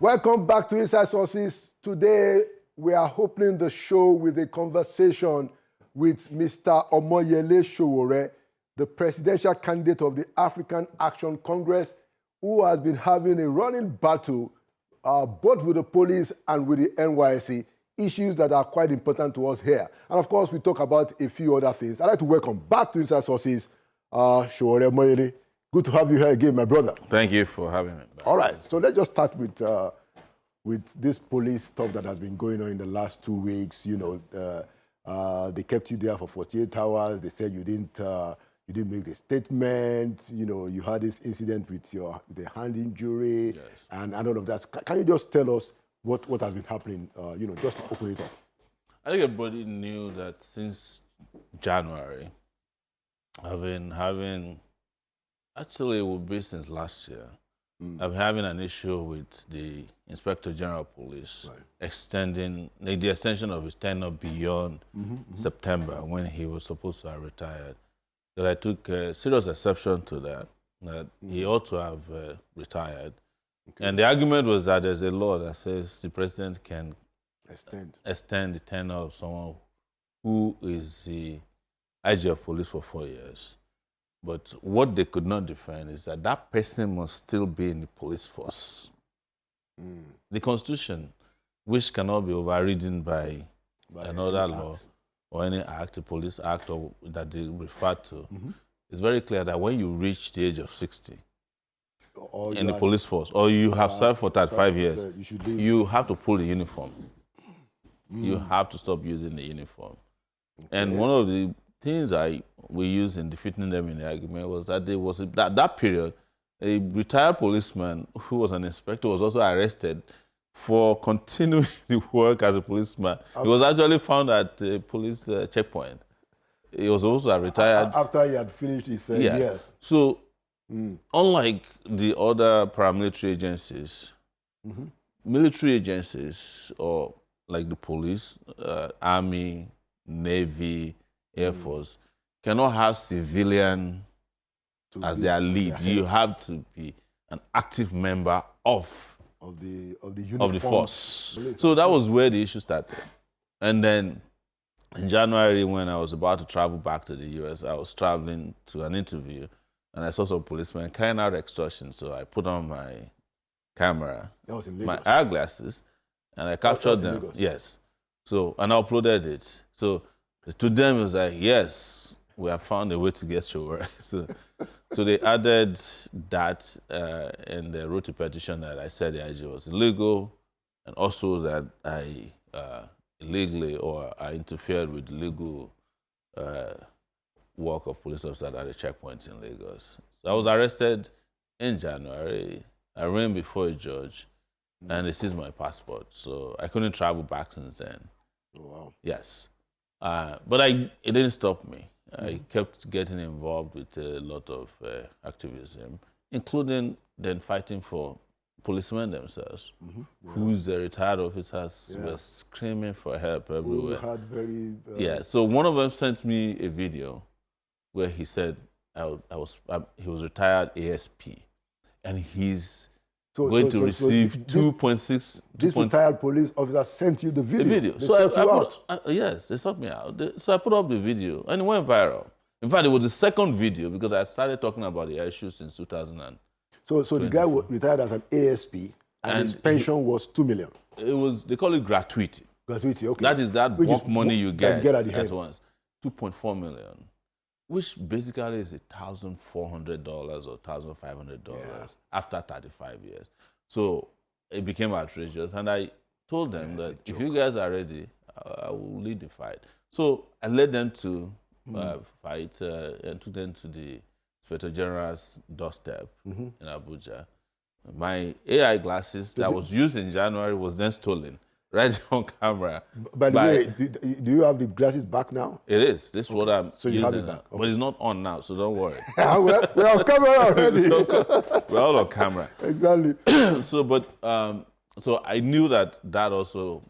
Welcome back to Inside Sources. Today, we are opening the show with a conversation with Mr. Omoyele Sowore, the presidential candidate of the African Action Congress, who has been having a running battle both with the police and with the NYSC, issues that are quite important to us here. And of course, we talk about a few other things. I'd like to welcome back to Inside Sources, Sowore Omoyele. Good to have you here again, my brother. Thank you for having me back. All right, so let's just start with this police stuff that has been going on in the last 2 weeks. You know, they kept you there for 48 hours. They said you didn't make the statement. You know, you had this incident with the hand injury, Yes. and all of that. Can you just tell us what has been happening? You know, just to open it up. I think everybody knew that since January, I've been having, actually it will be since last year, I've been having an issue with the Inspector General of Police extending the extension of his tenure beyond September when he was supposed to have retired. That I took serious exception to that he ought to have retired. Okay. And the argument was that there's a law that says the president can extend the tenure of someone who is the IG of police for 4 years. But what they could not defend is that that person must still be in the police force. The Constitution, which cannot be overridden by another law or any act, a police act or that they refer to, it's very clear that when you reach the age of 60 in the police force, or you have served for 35 years, you have to pull the uniform. You have to stop using the uniform. Okay. And one of the things we used in defeating them in the argument was that there was that period, a retired policeman who was an inspector was also arrested for continuing the work as a policeman. He was actually found at a police checkpoint. He was also retired. After he had finished his years. So, unlike the other paramilitary agencies, military agencies, or like the police, Army, Navy, Air Force, cannot have civilian as their lead. You have to be an active member of the force. So that was where the issue started. And then in January, when I was about to travel back to the US, I was traveling to an interview, and I saw some policemen carrying out extortion. So I put on my camera, my eyeglasses, and I captured them. Yes. So, and I uploaded it. So to them, it was like, yes, we have found a way to get Sowore. So they added that, and they wrote a petition that I said the IG was illegal, and also that I illegally or I interfered with legal work of police officers at the checkpoints in Lagos. So I was arrested in January. I ran before a judge, and they seized my passport. So I couldn't travel back since then. Oh, wow. Yes. But it didn't stop me. I kept getting involved with a lot of activism, including then fighting for policemen themselves, whose retired officers were screaming for help everywhere. So one of them sent me a video where he said he was retired ASP, and he's going to receive 2.6. This retired police officer sent you the video. They so sought you out. Yes, they sought me out. So I put up the video, and it went viral. In fact, it was the second video because I started talking about the issue since 2000. So the guy was retired as an ASP, and his pension was 2 million. It was, they call it gratuity. Gratuity, okay. That is that bulk money you get at once. 2.4 million, which basically is $1,400 or $1,500 after 35 years. So it became outrageous, and I told them that if you guys are ready, I will lead the fight. So I led them to fight and took them to the Inspector General's doorstep in Abuja. My AI glasses that was used in January was then stolen right on camera. By the way, do you have the glasses back now? It is. This is what I'm so you using have it back. But it's not on now, so don't worry. We're on camera already. We're all on camera. Exactly. So I knew that also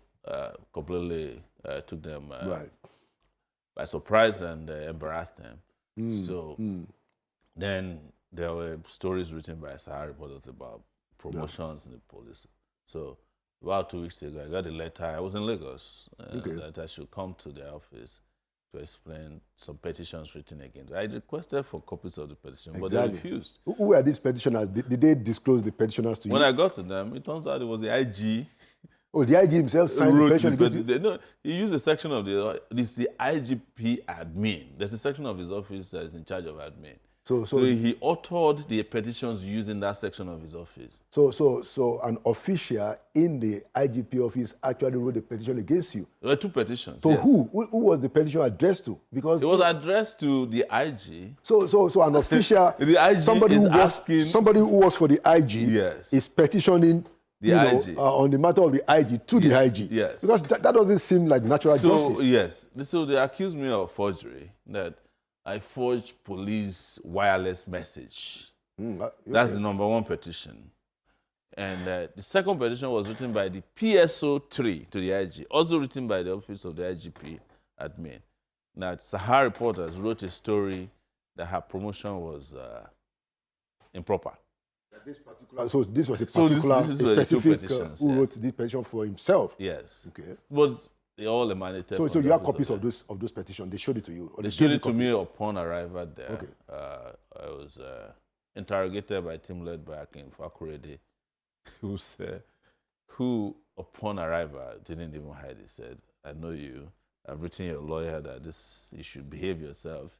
completely took them by surprise and embarrassed them. Then there were stories written by Sahara reporters about promotions in the police. So about 2 weeks ago, I got a letter. I was in Lagos that I should come to the office to explain some petitions written against. I requested for copies of the petition, but they refused. Who were these petitioners? Did they disclose the petitioners to you? When I got to them, it turns out it was the IG. Oh, the IG himself signed the petition against you? No, he used a section of this the IGP admin. There's a section of his office that is in charge of admin. So he authored the petitions using that section of his office. So an official in the IGP office actually wrote a petition against you? There were 2 petitions. So yes. who was the petition addressed to? Because it was addressed to the IG. So an official, the IG somebody who was for the IG yes. is petitioning the IG. On the matter of the IG to the IG. Yes. Because that doesn't seem like natural justice. Yes. So they accused me of forgery, that I forged police wireless message. That's the #1 petition. And the second petition was written by the PSO3 to the IG, also written by the office of the IGP admin. Now, Sahara reporters wrote a story that her promotion was improper. So this was a specific who wrote this petition for himself? Yes. Okay. But they all emanated. So you have copies of those petitions? They showed it to you? They showed it to me upon arrival there. Okay. I was interrogated by a team led by Akin Fakurede, who upon arrival didn't even hide. He said, "I know you. I've written your lawyer that you should behave yourself,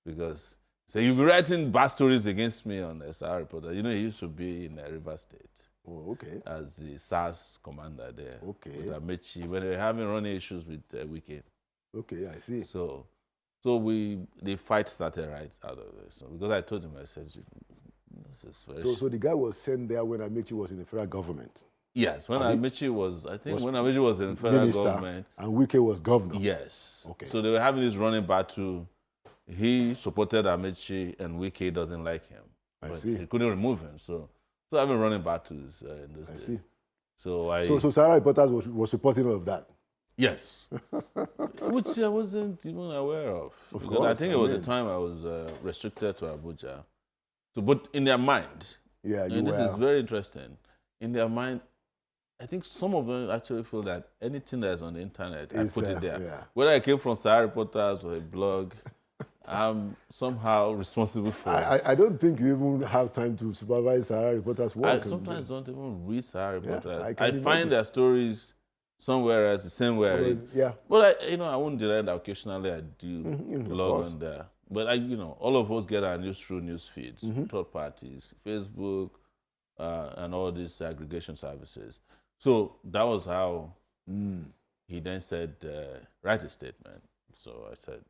because you'll be writing bad stories against me on SR Reporter. You know, he used to be in River State." Oh, okay. As the SARS commander there. Okay. With Amechi, when they were having running issues with Wike. Okay, I see. So the fight started right out of this. So because I told him, I said, this is very... So the guy was sent there when Amechi was in the federal government? Yes, when Amechi was in the federal government. And Wike was governor? Yes. Okay. So they were having this running battle. He supported Amechi and Wike doesn't like him. I see. He couldn't remove him, so I've been running battles in this day. See. So Sahara Reporters was supporting all of that? Yes. Which I wasn't even aware of. Of course. I think it was the time I was restricted to Abuja. So, but in their mind, this is very interesting. In their mind, I think some of them actually feel that anything that is on the internet, I put it there. Yeah. Whether I came from Sahara Reporters or a blog, I'm somehow responsible for it. I don't think you even have time to supervise Sahara Reporters' work. I sometimes don't even read Sahara Reporters. I find their stories somewhere else, the same way I read. Yeah. But I won't deny that occasionally I do log on there. But all of us get our news through news feeds, third parties, Facebook, and all these aggregation services. So that was how he then said, write a statement. So I said,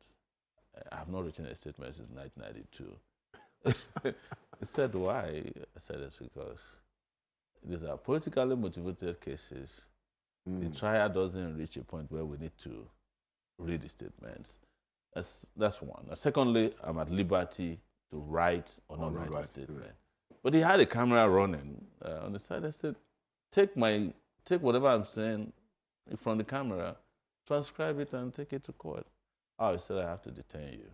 I have not written a statement since 1992. He said, why? I said, it's because these are politically motivated cases. The trial doesn't reach a point where we need to read the statements. That's one. Secondly, I'm at liberty to write or not write a statement. But he had a camera running on the side. I said, take whatever I'm saying from the camera, transcribe it and take it to court. He said, I have to detain you.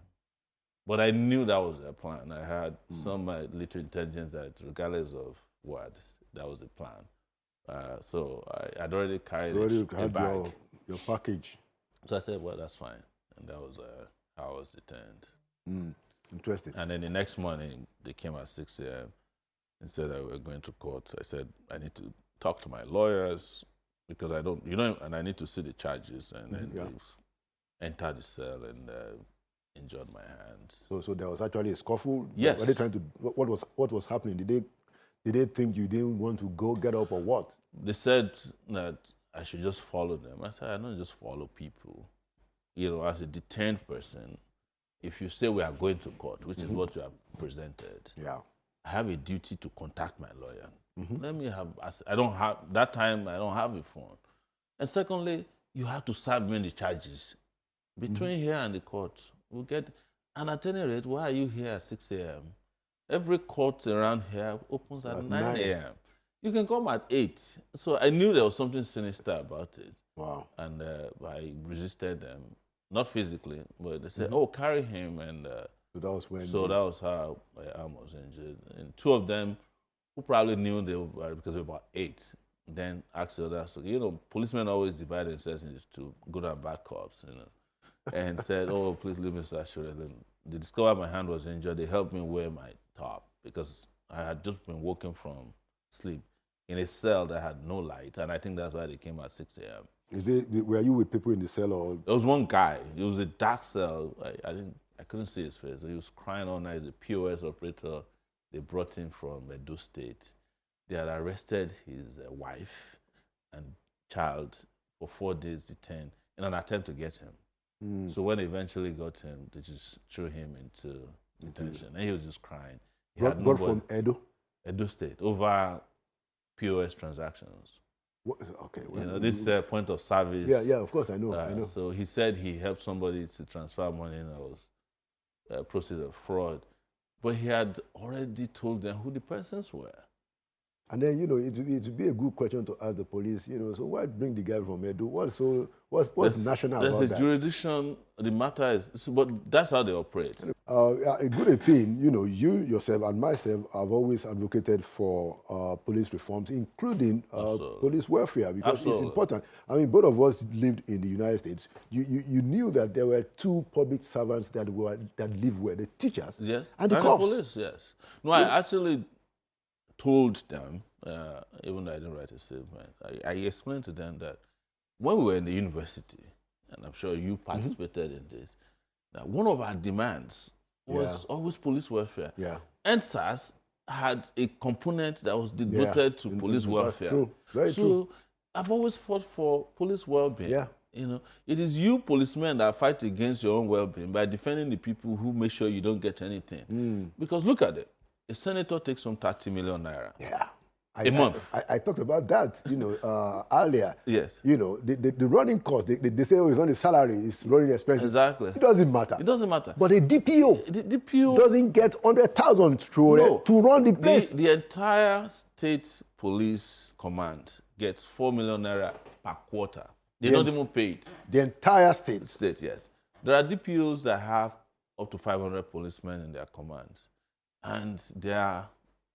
But I knew that was their plan. I had some little intelligence that regardless of what, that was the plan. So I had already carried a bag. Your package. So I said, well, that's fine. And that was how I was detained. Interesting. And then the next morning, they came at 6 a.m. and said that we were going to court. I said, I need to talk to my lawyers because I don't, and I need to see the charges. And then they entered the cell and injured my hands. So there was actually a scuffle? Yes. Were they trying to, what was happening? Did they think you didn't want to go get up or what? They said that I should just follow them. I said, I don't just follow people. As a detained person, if you say we are going to court, which is what you have presented, I have a duty to contact my lawyer. Let me have, that time I don't have a phone. And secondly, you have to serve me the charges. Between here and the court, we'll get, and at any rate, why are you here at 6 a.m.? Every court around here opens at 9 a.m. You can come at 8. So I knew there was something sinister about it. Wow. And I resisted them, not physically, but they said, oh, carry him. And so that was when. So that was how my arm was injured. And 2 of them, who probably knew they were, because they were about 8, then asked the others, you know, policemen always divide themselves into two, good and bad cops, you know, and said, oh, please leave me, Mr. Sowore. Then they discovered my hand was injured. They helped me wear my top because I had just been woken from sleep in a cell that had no light, and I think that's why they came at 6 a.m. Were you with people in the cell or? There was one guy. It was a dark cell. I couldn't see his face. He was crying all night. The POS operator they brought in from Edo State. They had arrested his wife and child for 4 days detained in an attempt to get him. So when they eventually got him, they just threw him into detention. And he was just crying. Brought from Edo? Edo State, over POS transactions. Okay. Well, you know, this point of service. Yeah, of course, I know. So he said he helped somebody to transfer money and that was proceeds of fraud. But he had already told them who the persons were. And then, you know, it would be a good question to ask the police, you know, so why bring the guy from Edo? What's national about that? There's a jurisdiction, the matter is, but that's how they operate. A good thing, you know, you yourself and myself have always advocated for police reforms, including police welfare, because it's important. I mean, both of us lived in the United States. You knew that there were two public servants that lived where the teachers and the cops. The police, yes. No, I actually told them, even though I didn't write a statement, I explained to them that when we were in the university, and I'm sure you participated in this, that one of our demands was always police welfare. Yeah. NSAS had a component that was devoted to police welfare. True. Very true. So I've always fought for police well-being. Yeah. You know, it is you policemen that fight against your own well-being by defending the people who make sure you don't get anything. Because look at it. A senator takes home 30 million naira. Yeah. A month. I talked about that, you know, earlier. Yes. You know, the running cost, they say, oh, it's on the salary, it's running expenses. Exactly. It doesn't matter. It doesn't matter. But a DPO, doesn't get 100,000 to run the place. The entire state police command gets 4 million naira per quarter. They don't even pay it. The entire state? State, yes. There are DPOs that have up to 500 policemen in their commands. And their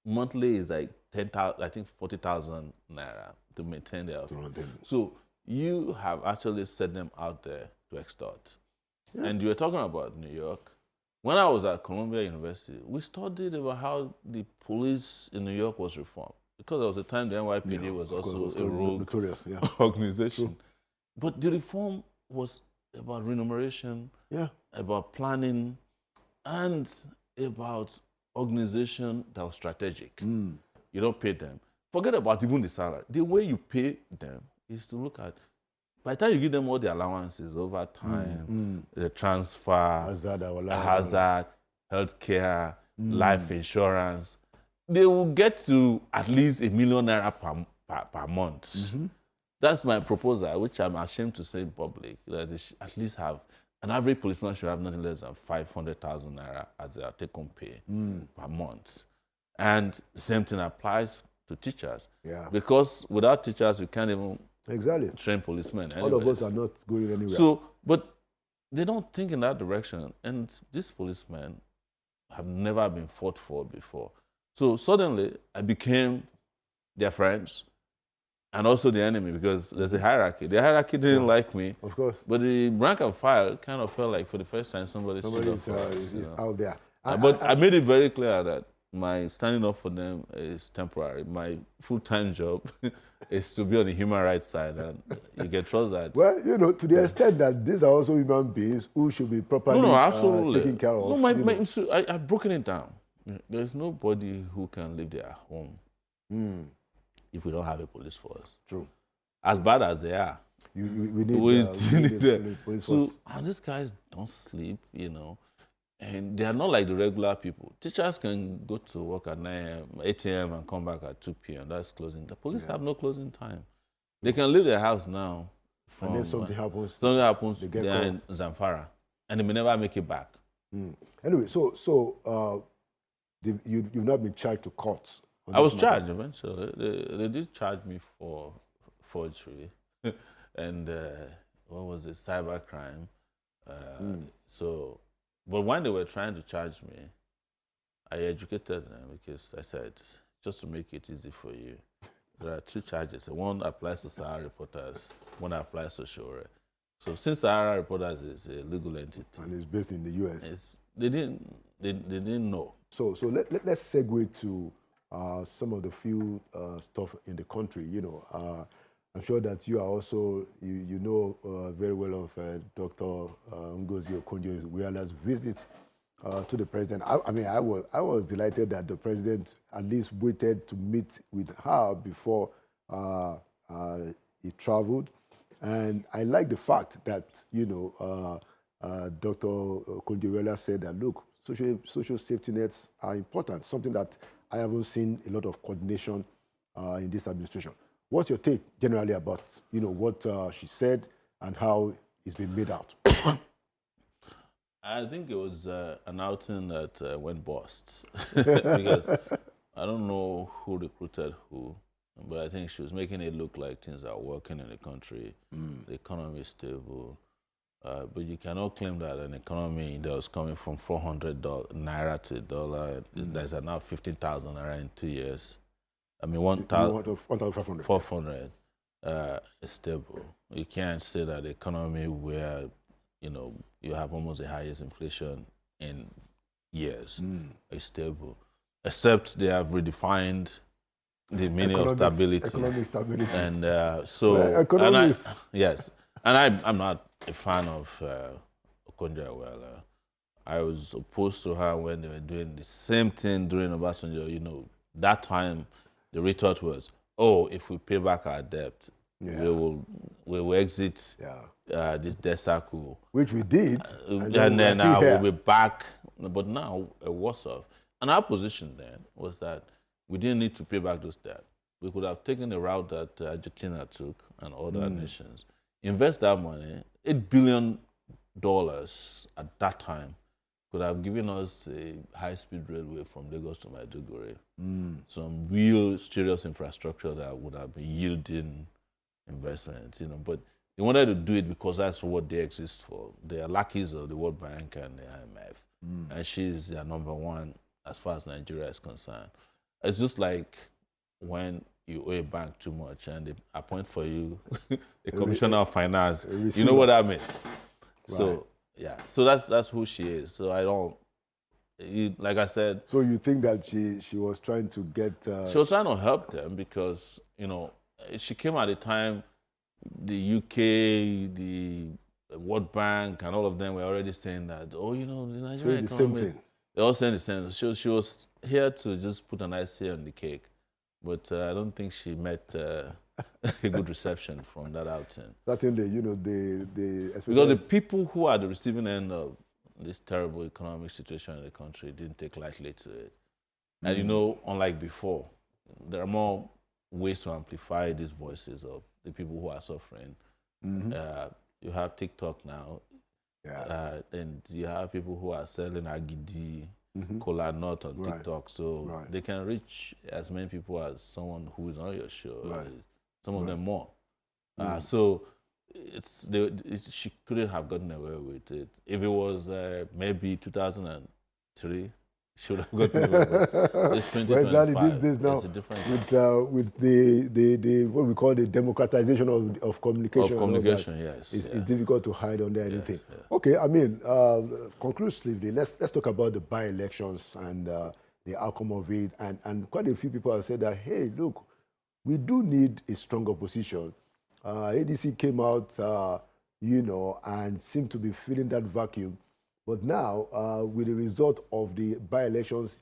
monthly is like 10,000, I think 40,000 naira to maintain their office. So you have actually set them out there to extort. Yeah. And you were talking about New York. When I was at Columbia University, we studied about how the police in New York was reformed. Because there was a time the NYPD was also a rogue organization. True. But the reform was about remuneration, about planning, and about organization that was strategic. You don't pay them. Forget about even the salary. The way you pay them is to look at, by the time you give them all the allowances over time, the transfer, hazard, healthcare, life insurance, they will get to at least ₦1 million per month. That's my proposal, which I'm ashamed to say in public, that they should at least have, an average policeman should have nothing less than 500,000 naira as their take-home pay per month. And the same thing applies to teachers. Yeah. Because without teachers, we can't even train policemen. All of us are not going anywhere. So, but they don't think in that direction. And these policemen have never been fought for before. So suddenly, I became their friends and also the enemy, because there's a hierarchy. The hierarchy didn't like me. Of course. But the rank and file kind of felt like for the first time somebody's out there. But I made it very clear that my standing up for them is temporary. My full-time job is to be on the human rights side, and you can trust that. Well, you know, to the extent that these are also human beings who should be properly taken care of. So I've broken it down. There's nobody who can leave their home if we don't have a police force. True. As bad as they are. We need a police force. And these guys don't sleep, you know. And they are not like the regular people. Teachers can go to work at 9 a.m., 8 a.m. and come back at 2 p.m. That's closing. The police have no closing time. They can leave their house now. And then something happens. Something happens. They are in Zamfara. And they may never make it back. Anyway, so you've not been charged to court. I was charged eventually. They did charge me for forgery. And what was it? Cybercrime. But when they were trying to charge me, I educated them because I said, just to make it easy for you, there are two charges. One applies to Sahara reporters, one applies to Sowore. So since Sahara reporters is a legal entity, and it's based in the U.S., they didn't know. So let's segue to some of the few stuff in the country. I'm sure that you are also, you know very well of Dr. Ngozi Okonjo-Iweala's visit to the president. I was delighted that the president at least waited to meet with her before he traveled. And I like the fact that, Dr. Okonjo-Iweala said that, look, social safety nets are important, something that I haven't seen a lot of coordination in this administration. What's your take generally about, what she said and how it's been made out? I think it was an outing that went bust because I don't know who recruited who, but I think she was making it look like things are working in the country, the economy is stable. But you cannot claim that an economy that was coming from 400 naira to $1, there's now 15,000 naira in 2 years. I mean, 1,500 is stable. You can't say that the economy where, you have almost the highest inflation in years is stable, except they have redefined the meaning of stability. Economic stability. And yes. And I'm not a fan of Okonjo-Iweala. I was opposed to her when they were doing the same thing during Obasanjo. That time the retort was, "Oh, if we pay back our debt, we will exit this debt cycle," which we did, and then we'll be back. But now worse off. And our position then was that we didn't need to pay back those debt. We could have taken the route that Argentina took and other nations. Invest that money, $8 billion at that time, could have given us a high-speed railway from Lagos to Maiduguri. Some real serious infrastructure that would have been yielding investments, But they wanted to do it because that's what they exist for. They are lackeys of the World Bank and the IMF. And she's their number one as far as Nigeria is concerned. It's just like when you owe a bank too much and they appoint for you a commissioner of finance, you know what that means. Right. So, so that's who she is. So I don't, like I said. So you think that she was trying to get... She was trying to help them because, she came at a time the UK, the World Bank and all of them were already saying that, the Nigerian economy, same thing. They're all saying the same. She was here to just put an icing on the cake. But I don't think she met a good reception from that outing. Certainly, because the people who are the receiving end of this terrible economic situation in the country didn't take lightly to it. And unlike before, there are more ways to amplify these voices of the people who are suffering. You have TikTok now, and you have people who are selling agidi, cola nut on TikTok, so they can reach as many people as someone who is on your show. Some of them more. So she couldn't have gotten away with it. If it was maybe 2003, she would have gotten away with it. It's 2025. These days now, it's a different with the what we call the democratization of communication. Of communication, yes. It's difficult to hide under anything. Yes. Okay, conclusively, let's talk about the by-elections and the outcome of it. And quite a few people have said that, hey, look, we do need a strong opposition. ADC came out, and seemed to be filling that vacuum. But now, with the result of the by-elections,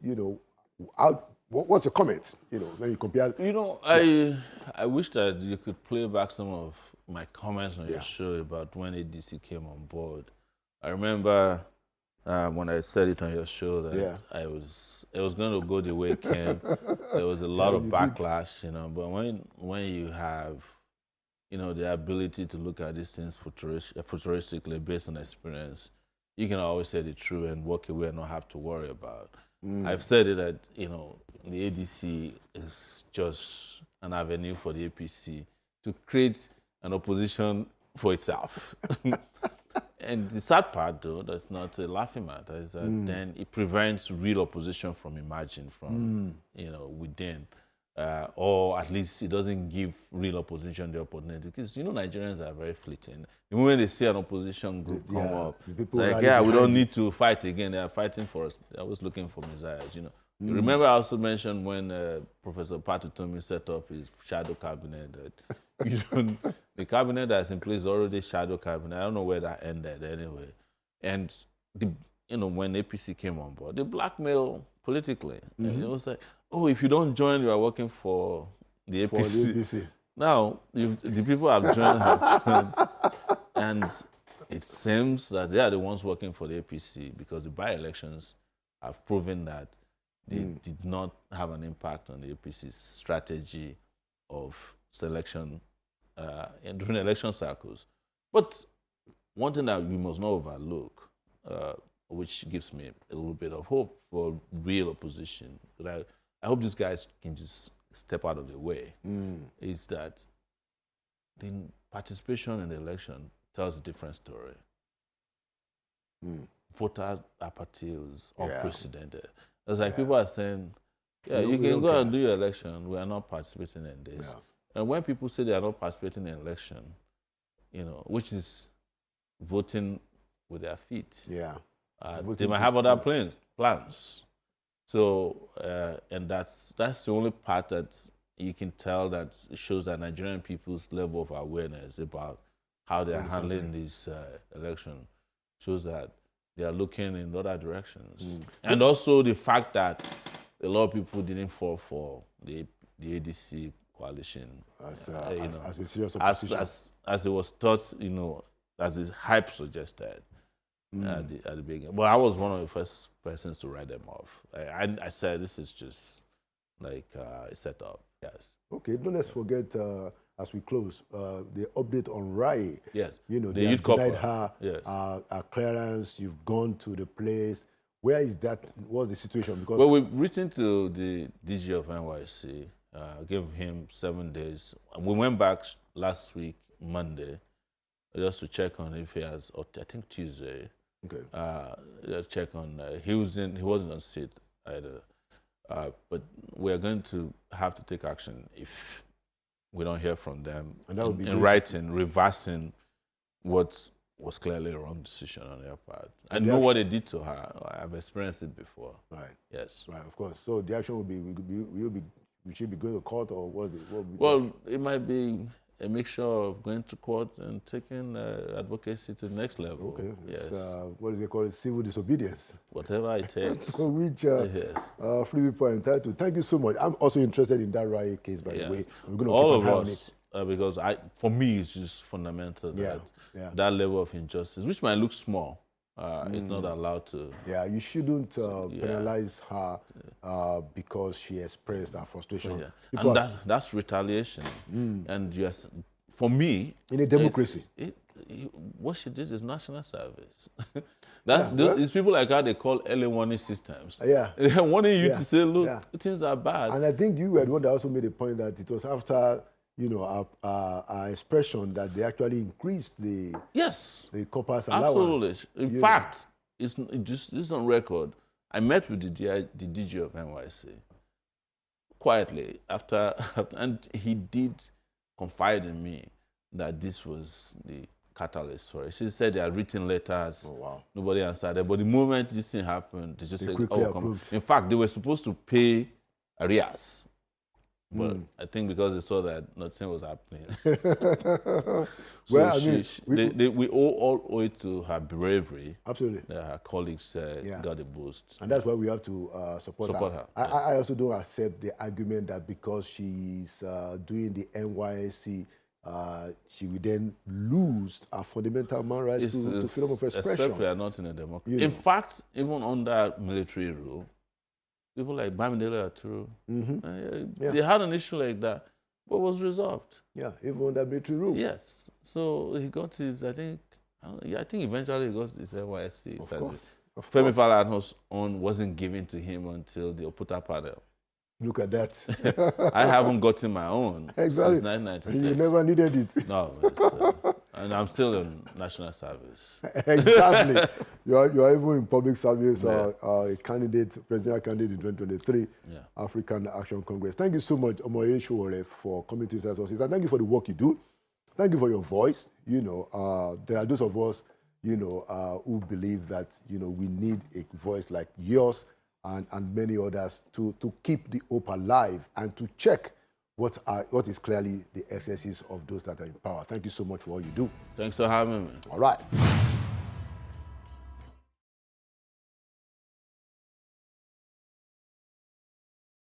what's your comment? When you compare. I wish that you could play back some of my comments on your show about when ADC came on board. I remember when I said it on your show that it was going to go the way it came. There was a lot of backlash, But when you have, the ability to look at these things futuristically based on experience, you can always say the truth and walk away and not have to worry about. I've said it that, the ADC is just an avenue for the APC to create an opposition for itself. And the sad part, though, that's not a laughing matter, is that then it prevents real opposition from emerging from, within. or at least it doesn't give real opposition the opportunity. Because, Nigerians are very fleeting. The moment they see an opposition group come up, it's like, we don't need to fight again. They are fighting for us. They're always looking for messiahs, Remember I also mentioned when Professor Patutomi set up his shadow cabinet that, the cabinet that's in place is already shadow cabinet. I don't know where that ended anyway. And, when APC came on board, they blackmail politically. And it was like, oh, if you don't join, you are working for the APC. For the APC. Now, the people have joined, and it seems that they are the ones working for the APC because the by-elections have proven that they did not have an impact on the APC's strategy of selection during election cycles. But one thing that we must not overlook, which gives me a little bit of hope for real opposition, that I hope these guys can just step out of the way, is that the participation in the election tells a different story. Voter apathy is unprecedented. It's like people are saying, you can go and do your election. We are not participating in this. Yeah. And when people say they are not participating in election, which is voting with their feet, they might have other plans. So, and that's the only part that you can tell that shows that Nigerian people's level of awareness about how they are handling this election shows that they are looking in other directions. And also the fact that a lot of people didn't fall for the ADC coalition. As a serious opposition. As it was thought, as the hype suggested at the beginning. But I was one of the first persons to write them off. I said, this is just like a setup. Yes. Okay, don't let's forget, as we close, the update on Rai. Yes. They have denied her her clearance. You've gone to the place. Where is that? What's the situation? Because we've written to the DG of NYSC, gave him 7 days. We went back last week, Monday, just to check on if he has, or I think Tuesday. Okay. Just check on, he wasn't on seat either. But we are going to have to take action if we don't hear from them in writing, reversing what was clearly a wrong decision on their part. I know what they did to her. I've experienced it before. Right. Yes. Right. Of course. So the action we should be going to court, or what will be? Well, it might be a mixture of going to court and taking advocacy to the next level. Okay. Yes. What do they call it? Civil disobedience. Whatever it takes. So which free people are entitled to. Thank you so much. I'm also interested in that riot case, by the way. We're going to all keep an eye of us, because for me, it's just fundamental that level of injustice, which might look small, is not allowed to. Yeah, you shouldn't penalize her because she expressed her frustration. And that's retaliation. And yes, for me, in a democracy, what she did is national service. It's people like her they call early warning systems. Yeah, they're warning you to say, look, things are bad. And I think you were the one that also made a point that it was after our expression that they actually increased the corpus allowance. Absolutely. In fact, this is on record. I met with the DG of NYSC quietly after, and he did confide in me that this was the catalyst for it. She said they had written letters. Oh, wow. Nobody answered it. But the moment this thing happened, they just said, come. In fact, they were supposed to pay arrears. But I think because they saw that nothing was happening. We all owe it to her bravery. Absolutely. That her colleagues got a boost. And that's why we have to support her. I also don't accept the argument that because she's doing the NYSC, she will then lose her fundamental human rights to freedom of expression. Except we are not in a democracy. In fact, even under military rule, people like Bamidele Aturu, they had an issue like that, but was resolved. Yeah, even under military rule. Yes. So he got his, I think eventually he got his NYSC. Of course. Femi Falana's own wasn't given to him until the Oputa panel. Look at that. I haven't gotten my own exactly. since 1996. You never needed it. No. And I'm still in national service. Exactly. You're even in public service, Yeah. a candidate, presidential candidate in 2023, Yeah. African Action Congress. Thank you so much, Omoyele Sowore, for coming to Inside Sources. And thank you for the work you do. Thank you for your voice. You know, there are those of us, you know, who believe that, you know, we need a voice like yours and many others to keep the hope alive and to check what is clearly the excesses of those that are in power. Thank you so much for all you do. Thanks for having me. All right.